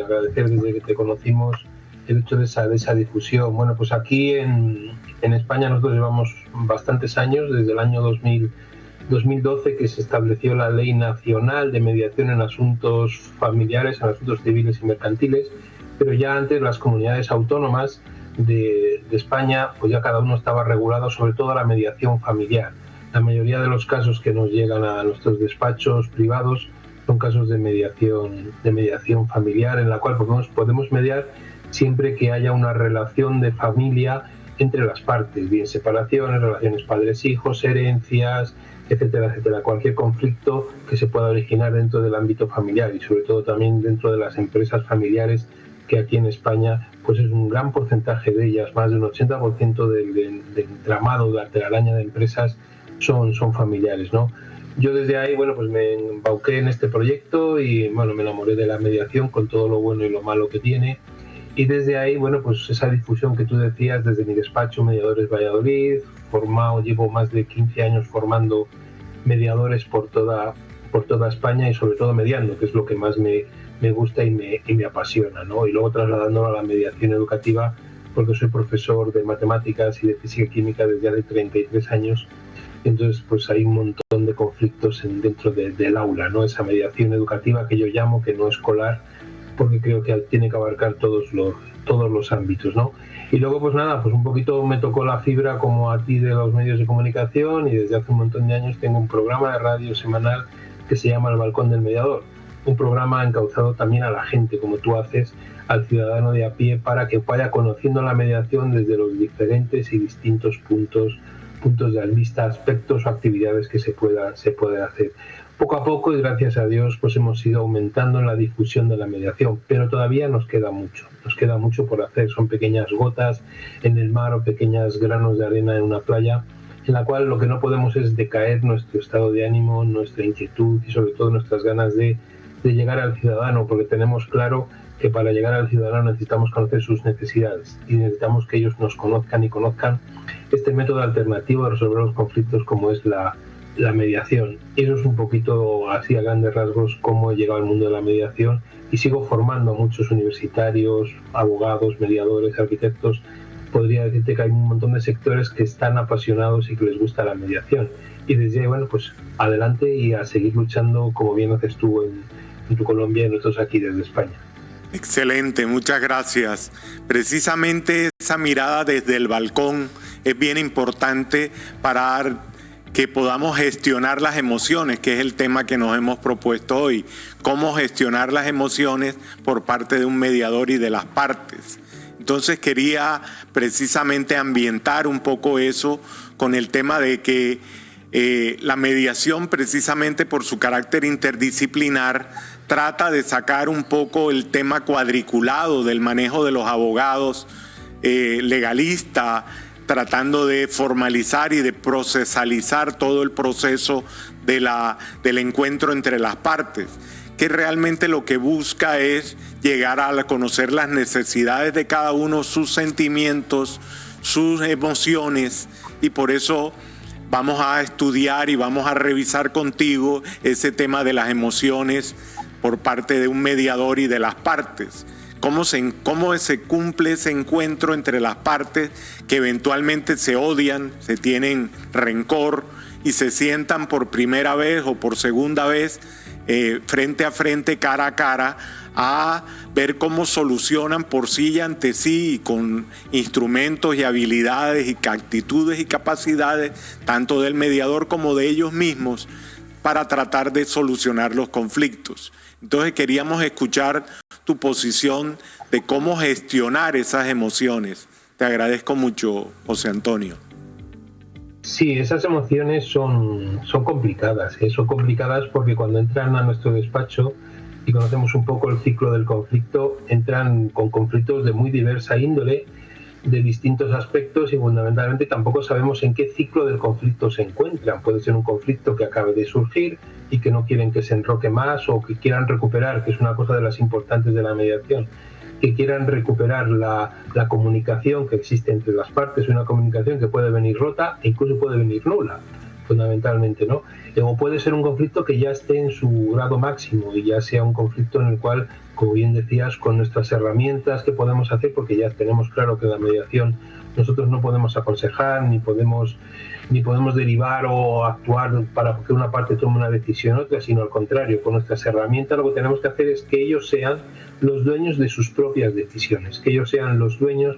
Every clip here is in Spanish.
agradecer desde que te conocimos el hecho de esa difusión. Bueno, pues aquí en España nosotros llevamos bastantes años, desde el año 2012 que se estableció la Ley Nacional de Mediación en Asuntos Familiares, en asuntos civiles y mercantiles, pero ya antes las comunidades autónomas de España, pues ya cada uno estaba regulado, sobre todo la mediación familiar. La mayoría de los casos que nos llegan a nuestros despachos privados son casos de mediación familiar, en la cual podemos mediar siempre que haya una relación de familia entre las partes, bien separaciones, relaciones padres-hijos, herencias, etcétera, etcétera. Cualquier conflicto que se pueda originar dentro del ámbito familiar y sobre todo también dentro de las empresas familiares, que aquí en España pues es un gran porcentaje de ellas, más de un 80% del entramado de la telaraña de empresas son familiares, ¿no? Yo desde ahí, bueno, pues me embauqué en este proyecto y, bueno, me enamoré de la mediación con todo lo bueno y lo malo que tiene. Y desde ahí, bueno, pues esa difusión que tú decías, desde mi despacho Mediadores Valladolid, llevo más de 15 años formando mediadores por toda España y sobre todo mediando, que es lo que más me gusta y me apasiona, ¿no? Y luego trasladándolo a la mediación educativa, porque soy profesor de matemáticas y de física y química desde hace 33 años. Entonces, pues hay un montón de conflictos dentro del aula, ¿no? Esa mediación educativa que yo llamo, que no escolar, porque creo que tiene que abarcar todos los ámbitos, ¿no? Y luego, pues nada, pues un poquito me tocó la fibra como a ti de los medios de comunicación y desde hace un montón de años tengo un programa de radio semanal que se llama El Balcón del Mediador, un programa encauzado también a la gente, como tú haces, al ciudadano de a pie, para que vaya conociendo la mediación desde los diferentes y distintos puntos de vista, aspectos o actividades que se puedan hacer. Poco a poco y gracias a Dios pues hemos ido aumentando en la difusión de la mediación, pero todavía nos queda mucho por hacer. Son pequeñas gotas en el mar o pequeños granos de arena en una playa, en la cual lo que no podemos es decaer nuestro estado de ánimo, nuestra inquietud y sobre todo nuestras ganas de llegar al ciudadano, porque tenemos claro que para llegar al ciudadano necesitamos conocer sus necesidades y necesitamos que ellos nos conozcan y conozcan este método alternativo de resolver los conflictos como es la mediación. Y eso es un poquito así a grandes rasgos cómo he llegado al mundo de la mediación y sigo formando a muchos universitarios, abogados, mediadores, arquitectos. Podría decirte que hay un montón de sectores que están apasionados y que les gusta la mediación. Y desde ahí, bueno, pues adelante y a seguir luchando como bien haces tú en tu Colombia y nosotros aquí desde España. Excelente, muchas gracias. Precisamente esa mirada desde el balcón es bien importante para que podamos gestionar las emociones, que es el tema que nos hemos propuesto hoy. Cómo gestionar las emociones por parte de un mediador y de las partes. Entonces quería precisamente ambientar un poco eso con el tema de que la mediación, precisamente por su carácter interdisciplinar, trata de sacar un poco el tema cuadriculado del manejo de los abogados legalista, tratando de formalizar y de procesalizar todo el proceso del encuentro entre las partes, que realmente lo que busca es llegar a conocer las necesidades de cada uno, sus sentimientos, sus emociones, y por eso vamos a estudiar y vamos a revisar contigo ese tema de las emociones por parte de un mediador y de las partes. Cómo se cumple ese encuentro entre las partes que eventualmente se odian, se tienen rencor y se sientan por primera vez o por segunda vez frente a frente, cara a cara, a ver cómo solucionan por sí y ante sí, y con instrumentos y habilidades y actitudes y capacidades tanto del mediador como de ellos mismos para tratar de solucionar los conflictos. Entonces queríamos escuchar tu posición de cómo gestionar esas emociones. Te agradezco mucho, José Antonio. Sí, esas emociones son complicadas, son complicadas porque cuando entran a nuestro despacho y conocemos un poco el ciclo del conflicto, entran con conflictos de muy diversa índole, de distintos aspectos, y fundamentalmente tampoco sabemos en qué ciclo del conflicto se encuentran. Puede ser un conflicto que acabe de surgir y que no quieren que se enroque más, o que quieran recuperar, que es una cosa de las importantes de la mediación, que quieran recuperar la comunicación que existe entre las partes, una comunicación que puede venir rota e incluso puede venir nula, fundamentalmente, ¿no? O puede ser un conflicto que ya esté en su grado máximo y ya sea un conflicto en el cual como bien decías, con nuestras herramientas que podemos hacer, porque ya tenemos claro que en la mediación nosotros no podemos aconsejar, ni podemos derivar o actuar para que una parte tome una decisión u otra, sino al contrario, con nuestras herramientas lo que tenemos que hacer es que ellos sean los dueños de sus propias decisiones, que ellos sean los dueños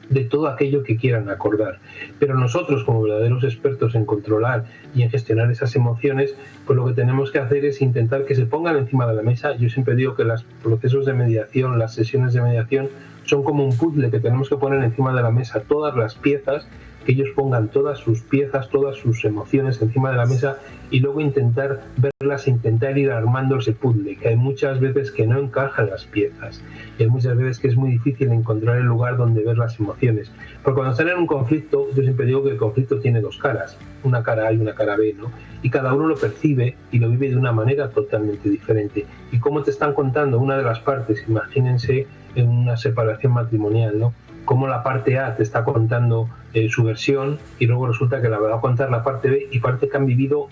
de todo aquello que quieran acordar. Pero nosotros, como verdaderos expertos en controlar y en gestionar esas emociones, pues lo que tenemos que hacer es intentar que se pongan encima de la mesa. Yo siempre digo que los procesos de mediación, las sesiones de mediación, son como un puzzle que tenemos que poner encima de la mesa todas las piezas, que ellos pongan todas sus piezas, todas sus emociones encima de la mesa y luego intentar verlas, intentar ir armando ese puzzle, que hay muchas veces que no encajan las piezas y hay muchas veces que es muy difícil encontrar el lugar donde ver las emociones. Porque cuando están en un conflicto, yo siempre digo que el conflicto tiene dos caras, una cara A y una cara B, ¿no? Y cada uno lo percibe y lo vive de una manera totalmente diferente. Y como te están contando una de las partes, imagínense en una separación matrimonial, ¿no? Como la parte A te está contando su versión y luego resulta que la va a contar la parte B y parece que han vivido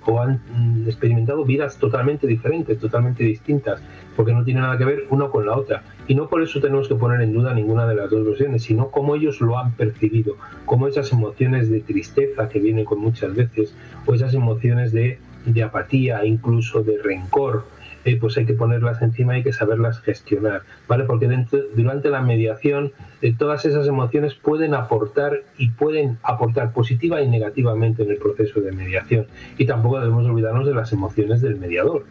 o han experimentado vidas totalmente diferentes, totalmente distintas, porque no tiene nada que ver una con la otra. Y no por eso tenemos que poner en duda ninguna de las dos versiones, sino cómo ellos lo han percibido, cómo esas emociones de tristeza que vienen con muchas veces, o esas emociones de apatía, incluso de rencor, pues hay que ponerlas encima y hay que saberlas gestionar, ¿vale? Porque durante la mediación todas esas emociones pueden aportar positiva y negativamente en el proceso de mediación. Y tampoco debemos olvidarnos de las emociones del mediador.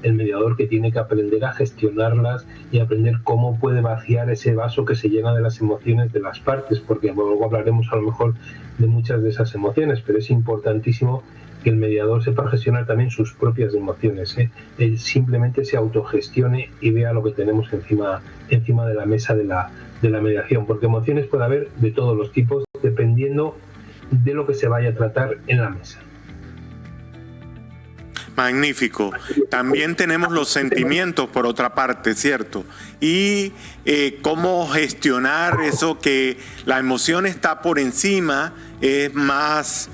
El mediador que tiene que aprender a gestionarlas y aprender cómo puede vaciar ese vaso que se llena de las emociones de las partes, porque luego hablaremos a lo mejor de muchas de esas emociones, pero es importantísimo que el mediador sepa gestionar también sus propias emociones, Él simplemente se autogestione y vea lo que tenemos encima de la mesa de la mediación, porque emociones puede haber de todos los tipos dependiendo de lo que se vaya a tratar en la mesa. Magnífico. También tenemos los sentimientos, por otra parte, ¿cierto? Y cómo gestionar eso, que la emoción está por encima, es más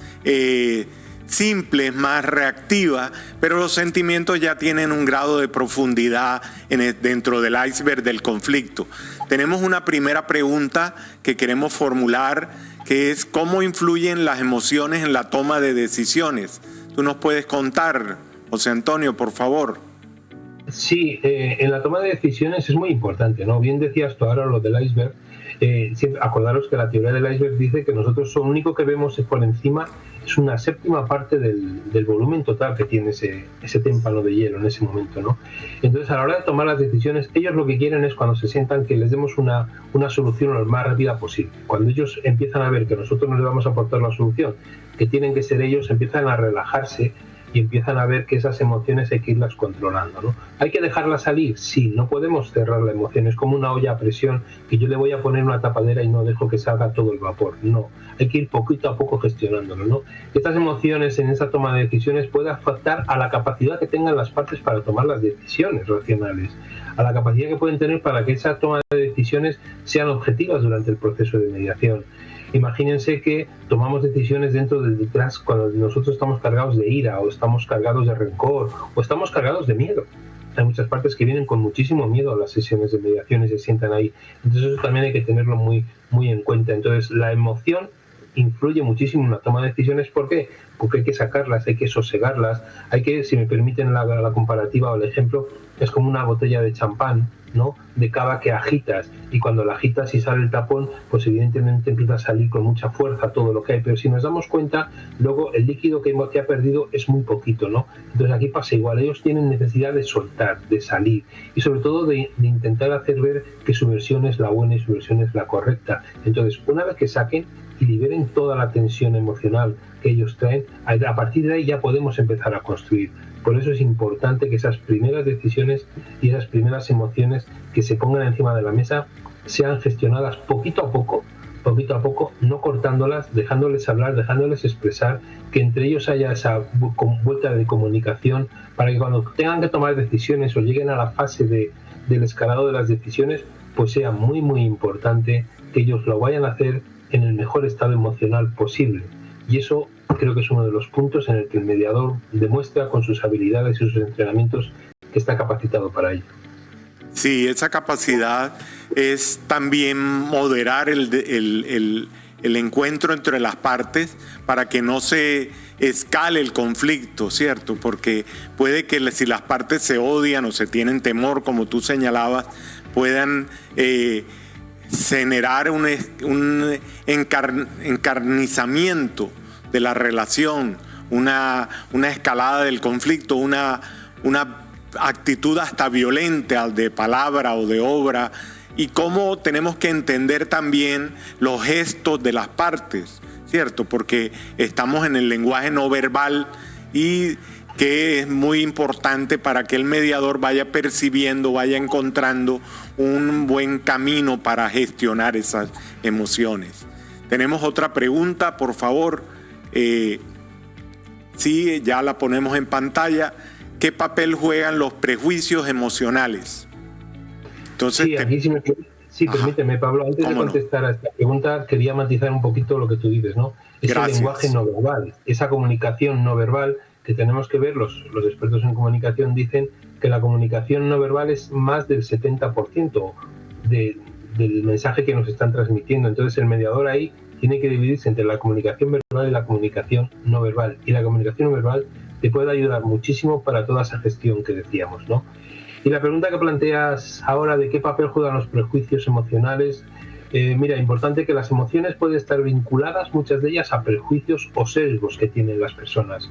simple, es más reactiva, pero los sentimientos ya tienen un grado de profundidad dentro del iceberg del conflicto. Tenemos una primera pregunta que queremos formular, que es ¿cómo influyen las emociones en la toma de decisiones? ¿Tú nos puedes contar, José Antonio, por favor? Sí, en la toma de decisiones es muy importante, ¿no? Bien decías tú ahora lo del iceberg. Acordaros que la teoría del iceberg dice que nosotros lo único que vemos por encima es una séptima parte del volumen total que tiene ese témpano de hielo en ese momento, ¿no? Entonces, a la hora de tomar las decisiones, ellos lo que quieren es cuando se sientan que les demos una solución lo más rápida posible. Cuando ellos empiezan a ver que nosotros no les vamos a aportar la solución, que tienen que ser ellos, empiezan a relajarse y empiezan a ver que esas emociones hay que irlas controlando, ¿no? ¿Hay que dejarlas salir? Sí, no podemos cerrar la emoción, es como una olla a presión que yo le voy a poner una tapadera y no dejo que salga todo el vapor, no, hay que ir poquito a poco gestionándolo, ¿no? Estas emociones en esa toma de decisiones pueden afectar a la capacidad que tengan las partes para tomar las decisiones racionales, a la capacidad que pueden tener para que esa toma de decisiones sean objetivas durante el proceso de mediación. Imagínense que tomamos decisiones dentro de detrás cuando nosotros estamos cargados de ira o estamos cargados de rencor o estamos cargados de miedo. Hay muchas partes que vienen con muchísimo miedo a las sesiones de mediación y se sientan ahí. Entonces eso también hay que tenerlo muy, muy en cuenta. Entonces la emoción influye muchísimo en la toma de decisiones. ¿Por qué? Porque hay que sacarlas, hay que sosegarlas, hay que, si me permiten la comparativa o el ejemplo, es como una botella de champán, ¿no? De cava que agitas, y cuando la agitas y sale el tapón, pues evidentemente empieza a salir con mucha fuerza todo lo que hay, pero si nos damos cuenta, luego el líquido que ha perdido es muy poquito, ¿no? Entonces aquí pasa igual, ellos tienen necesidad de soltar, de salir, y sobre todo de intentar hacer ver que su versión es la buena y su versión es la correcta. Entonces, una vez que saquen y liberen toda la tensión emocional que ellos traen, a partir de ahí ya podemos empezar a construir. Por eso es importante que esas primeras decisiones y esas primeras emociones que se pongan encima de la mesa sean gestionadas poquito a poco, no cortándolas, dejándoles hablar, dejándoles expresar, que entre ellos haya esa vuelta de comunicación para que cuando tengan que tomar decisiones o lleguen a la fase del escalado de las decisiones, pues sea muy, muy importante que ellos lo vayan a hacer en el mejor estado emocional posible. Y eso creo que es uno de los puntos en el que el mediador demuestra con sus habilidades y sus entrenamientos que está capacitado para ello. Sí, esa capacidad es también moderar el encuentro entre las partes para que no se escale el conflicto, ¿cierto? Porque puede que si las partes se odian o se tienen temor, como tú señalabas, puedan generar un encarnizamiento de la relación, una escalada del conflicto, una actitud hasta violenta de palabra o de obra, y cómo tenemos que entender también los gestos de las partes, ¿cierto? Porque estamos en el lenguaje no verbal y que es muy importante para que el mediador vaya percibiendo, vaya encontrando un buen camino para gestionar esas emociones. Tenemos otra pregunta, por favor. Sí, ya la ponemos en pantalla. ¿Qué papel juegan los prejuicios emocionales? Entonces, sí, permíteme, Pablo, antes de contestar a esta pregunta, quería matizar un poquito lo que tú dices, ¿no? Ese lenguaje no verbal, esa comunicación no verbal que tenemos que ver, los expertos en comunicación dicen que la comunicación no verbal es más del 70% del mensaje que nos están transmitiendo. Entonces, el mediador ahí tiene que dividirse entre la comunicación verbal y la comunicación no verbal. Y la comunicación no verbal te puede ayudar muchísimo para toda esa gestión que decíamos, ¿no? Y la pregunta que planteas ahora de qué papel juegan los prejuicios emocionales, mira, importante que las emociones pueden estar vinculadas, muchas de ellas, a prejuicios o sesgos que tienen las personas,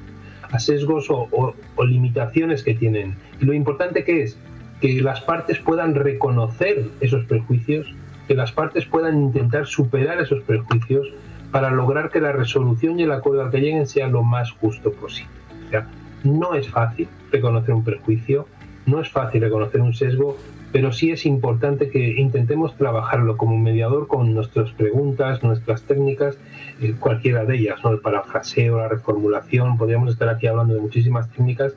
a sesgos o limitaciones que tienen. Y lo importante que es que las partes puedan reconocer esos prejuicios, que las partes puedan intentar superar esos prejuicios para lograr que la resolución y el acuerdo al que lleguen sea lo más justo posible. O sea, no es fácil reconocer un prejuicio, no es fácil reconocer un sesgo, pero sí es importante que intentemos trabajarlo como mediador con nuestras preguntas, nuestras técnicas, cualquiera de ellas, ¿no? El parafraseo, la reformulación, podríamos estar aquí hablando de muchísimas técnicas,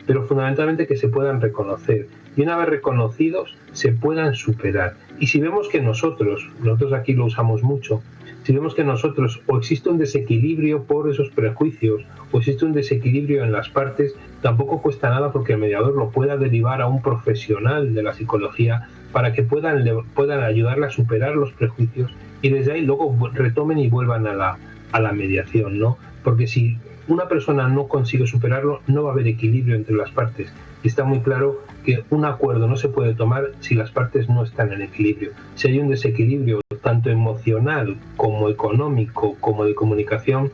pero fundamentalmente que se puedan reconocer. Y una vez reconocidos, se puedan superar. Y si vemos que nosotros aquí lo usamos mucho, si vemos que nosotros o existe un desequilibrio por esos prejuicios o existe un desequilibrio en las partes, tampoco cuesta nada porque el mediador lo pueda derivar a un profesional de la psicología para que puedan ayudarle a superar los prejuicios y desde ahí luego retomen y vuelvan a la mediación, ¿no? Porque si una persona no consigue superarlo, no va a haber equilibrio entre las partes. Y está muy claro que un acuerdo no se puede tomar si las partes no están en equilibrio. Si hay un desequilibrio tanto emocional como económico como de comunicación,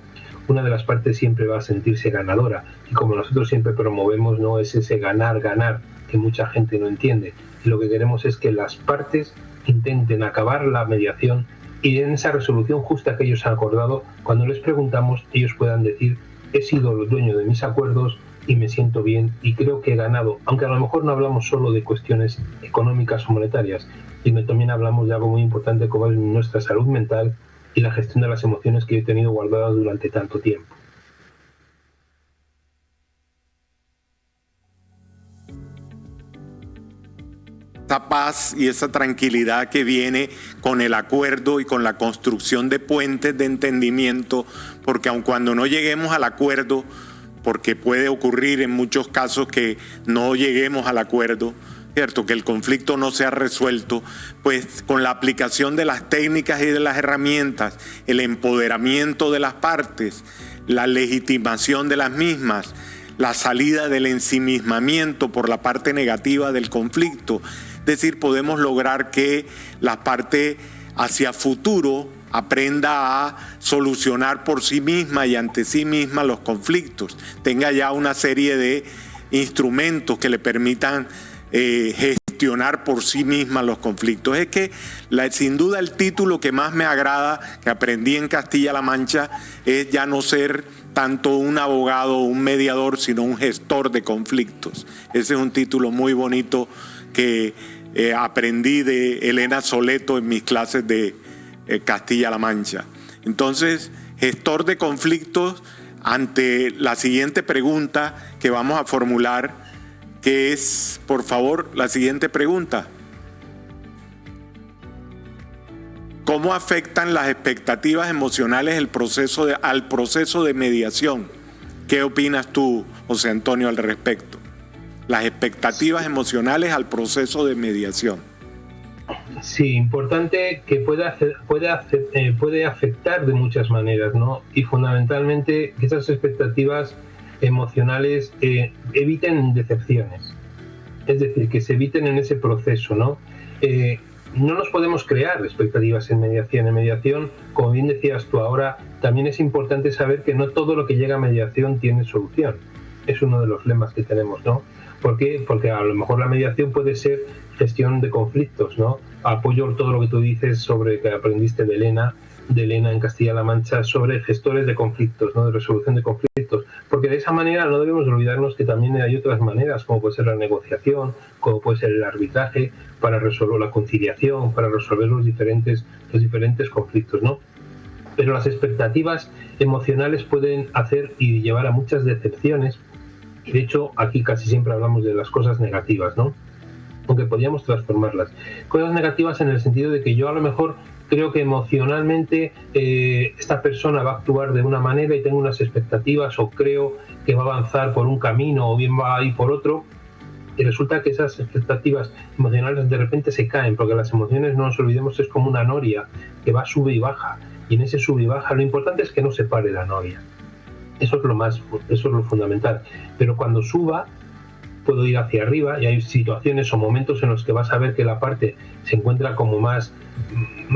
una de las partes siempre va a sentirse ganadora. Y como nosotros siempre promovemos, no es ese ganar que mucha gente no entiende. Y lo que queremos es que las partes intenten acabar la mediación y en esa resolución justa que ellos han acordado, cuando les preguntamos, ellos puedan decir: he sido el dueño de mis acuerdos y me siento bien y creo que he ganado, aunque a lo mejor no hablamos solo de cuestiones económicas o monetarias, sino también hablamos de algo muy importante como es nuestra salud mental y la gestión de las emociones que he tenido guardadas durante tanto tiempo. Esa paz y esa tranquilidad que viene con el acuerdo y con la construcción de puentes de entendimiento, porque aun cuando no lleguemos al acuerdo, porque puede ocurrir en muchos casos que no lleguemos al acuerdo, ¿cierto? Que el conflicto no sea resuelto, pues con la aplicación de las técnicas y de las herramientas, el empoderamiento de las partes, la legitimación de las mismas, la salida del ensimismamiento por la parte negativa del conflicto, es decir, podemos lograr que la parte hacia futuro aprenda a solucionar por sí misma y ante sí misma los conflictos, tenga ya una serie de instrumentos que le permitan gestionar por sí misma los conflictos. Es que sin duda el título que más me agrada, que aprendí en Castilla-La Mancha, es ya no ser tanto un abogado o un mediador, sino un gestor de conflictos. Ese es un título muy bonito que aprendí de Elena Soleto en mis clases de Castilla-La Mancha. Entonces, gestor de conflictos, ante la siguiente pregunta que vamos a formular, que es, por favor, la siguiente pregunta: ¿cómo afectan las expectativas emocionales al proceso de mediación? ¿Qué opinas tú, José Antonio, al respecto? las expectativas emocionales al proceso de mediación. Sí, importante que puede afectar de muchas maneras, ¿no? Y fundamentalmente que esas expectativas emocionales eviten decepciones, es decir, que se eviten en ese proceso, ¿no? No nos podemos crear expectativas en mediación. En mediación, como bien decías tú ahora, también es importante saber que no todo lo que llega a mediación tiene solución. Es uno de los lemas que tenemos, ¿no? ¿Por qué? Porque a lo mejor la mediación puede ser gestión de conflictos, ¿no? Apoyo todo lo que tú dices sobre que aprendiste de Elena en Castilla-La Mancha, sobre gestores de conflictos, ¿no? De resolución de conflictos. Porque de esa manera no debemos olvidarnos que también hay otras maneras, como puede ser la negociación, como puede ser el arbitraje, para resolver la conciliación, para resolver los diferentes conflictos, ¿no? Pero las expectativas emocionales pueden hacer y llevar a muchas decepciones. Y de hecho, aquí casi siempre hablamos de las cosas negativas, ¿no? Aunque podríamos transformarlas. Cosas negativas en el sentido de que yo a lo mejor creo que emocionalmente esta persona va a actuar de una manera y tengo unas expectativas, o creo que va a avanzar por un camino o bien va a ir por otro, y resulta que esas expectativas emocionales de repente se caen, porque las emociones, no nos olvidemos, es como una noria que va sube y baja, y en ese sube y baja lo importante es que no se pare la noria. Eso es lo fundamental. Pero cuando suba, puedo ir hacia arriba, y hay situaciones o momentos en los que vas a ver que la parte se encuentra como más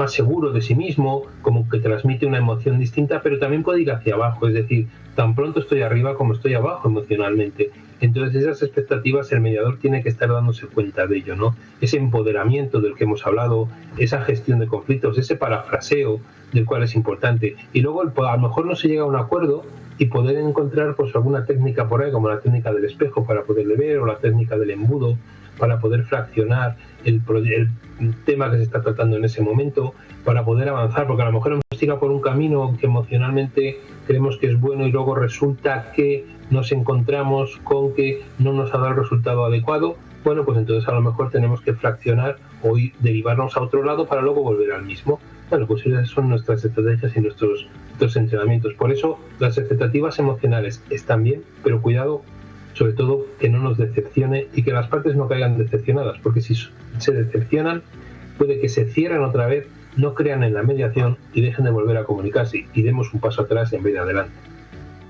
seguro de sí mismo, como que transmite una emoción distinta, pero también puede ir hacia abajo, es decir, tan pronto estoy arriba como estoy abajo emocionalmente. Entonces esas expectativas el mediador tiene que estar dándose cuenta de ello, ¿no? Ese empoderamiento del que hemos hablado, esa gestión de conflictos, ese parafraseo del cual es importante. Y luego a lo mejor no se llega a un acuerdo y poder encontrar pues alguna técnica por ahí, como la técnica del espejo para poderle ver, o la técnica del embudo para poder fraccionar el tema que se está tratando en ese momento, para poder avanzar, porque a lo mejor hemos tirado por un camino que emocionalmente creemos que es bueno y luego resulta que nos encontramos con que no nos ha dado el resultado adecuado. Bueno, pues entonces a lo mejor tenemos que fraccionar o derivarnos a otro lado para luego volver al mismo. Bueno, pues esas son nuestras estrategias y nuestros entrenamientos. Por eso las expectativas emocionales están bien, pero cuidado, sobre todo, que no nos decepcione y que las partes no caigan decepcionadas, porque si se decepcionan, puede que se cierren otra vez, no crean en la mediación y dejen de volver a comunicarse y demos un paso atrás en vez de adelante.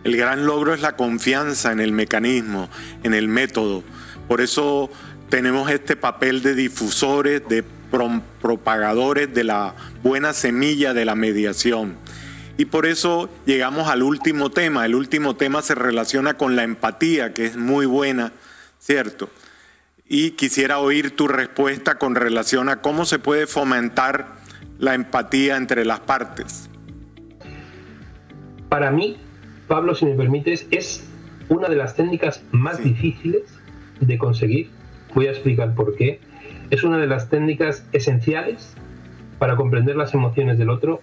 El gran logro es la confianza en el mecanismo, en el método. Por eso tenemos este papel de difusores, de propagadores de la buena semilla de la mediación. Y por eso llegamos al último tema. El último tema se relaciona con la empatía, que es muy buena, ¿cierto? Y quisiera oír tu respuesta con relación a cómo se puede fomentar la empatía entre las partes. Para mí, Pablo, si me permites, es una de las técnicas más difíciles de conseguir. Voy a explicar por qué. Es una de las técnicas esenciales para comprender las emociones del otro.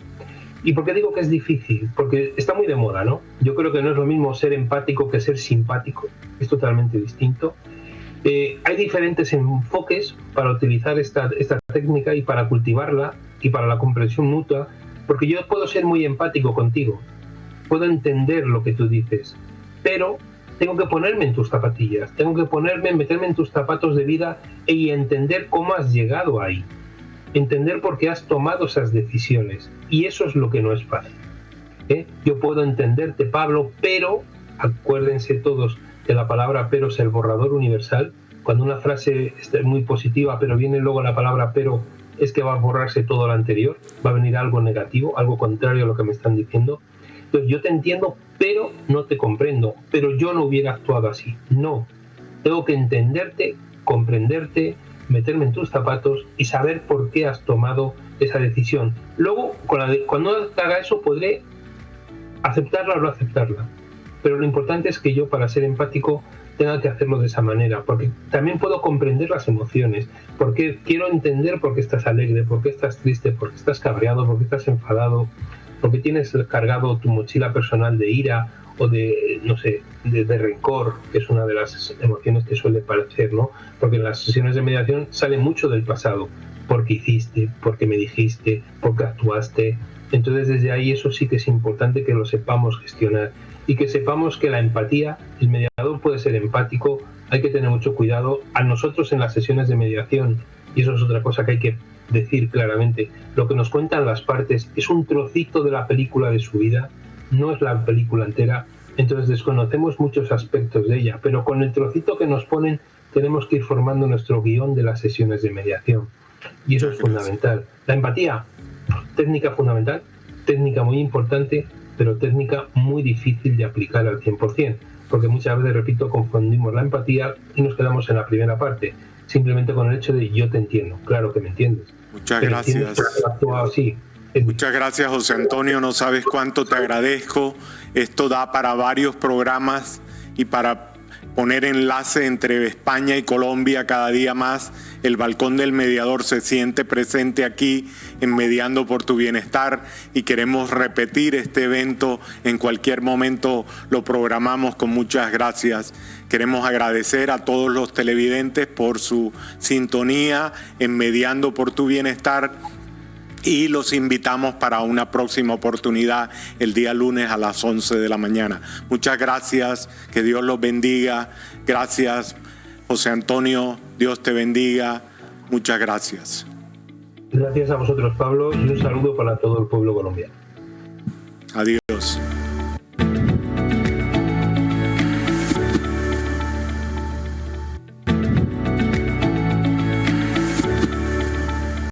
¿Y por qué digo que es difícil? Porque está muy de moda, ¿no? Yo creo que no es lo mismo ser empático que ser simpático. Es totalmente distinto. Hay diferentes enfoques para utilizar esta técnica y para cultivarla y para la comprensión mutua, porque yo puedo ser muy empático contigo, puedo entender lo que tú dices, pero tengo que ponerme en tus zapatillas, tengo que meterme en tus zapatos de vida y entender cómo has llegado ahí, entender por qué has tomado esas decisiones, y eso es lo que no es fácil. Yo puedo entenderte, Pablo, pero acuérdense todos que la palabra pero es el borrador universal. Cuando una frase es muy positiva, pero viene luego la palabra pero, es que va a borrarse todo lo anterior, va a venir algo negativo, algo contrario a lo que me están diciendo. Entonces yo te entiendo, pero no te comprendo, pero yo no hubiera actuado así. No, tengo que entenderte, comprenderte, meterme en tus zapatos y saber por qué has tomado esa decisión. Luego, cuando haga eso, podré aceptarla o no aceptarla. Pero lo importante es que yo, para ser empático, tenga que hacerlo de esa manera, porque también puedo comprender las emociones, porque quiero entender por qué estás alegre, por qué estás triste, por qué estás cabreado, por qué estás enfadado, por qué tienes cargado tu mochila personal de ira o de, no sé, de rencor, que es una de las emociones que suele parecer, ¿no? Porque en las sesiones de mediación sale mucho del pasado, porque hiciste, porque me dijiste, porque actuaste. Entonces desde ahí eso sí que es importante que lo sepamos gestionar y que sepamos que la empatía, el mediador puede ser empático hay que tener mucho cuidado. A nosotros en las sesiones de mediación, y eso es otra cosa que hay que decir claramente, lo que nos cuentan las partes es un trocito de la película de su vida, no es la película entera, entonces desconocemos muchos aspectos de ella, pero con el trocito que nos ponen tenemos que ir formando nuestro guión de las sesiones de mediación, y eso es fundamental. La empatía, técnica fundamental, técnica muy importante, pero técnica muy difícil de aplicar al 100%, porque muchas veces, repito, confundimos la empatía y nos quedamos en la primera parte, simplemente con el hecho de yo te entiendo, claro que me entiendes. Muchas gracias. Muchas gracias, José Antonio, no sabes cuánto te agradezco. Esto da para varios programas y para poner enlace entre España y Colombia cada día más. El Balcón del Mediador se siente presente aquí en Mediando por tu Bienestar y queremos repetir este evento en cualquier momento, lo programamos con muchas gracias. Queremos agradecer a todos los televidentes por su sintonía en Mediando por tu Bienestar y los invitamos para una próxima oportunidad el día lunes a las 11 de la mañana. Muchas gracias, que Dios los bendiga. Gracias, José Antonio, Dios te bendiga. Muchas gracias. Gracias a vosotros, Pablo, y un saludo para todo el pueblo colombiano. Adiós.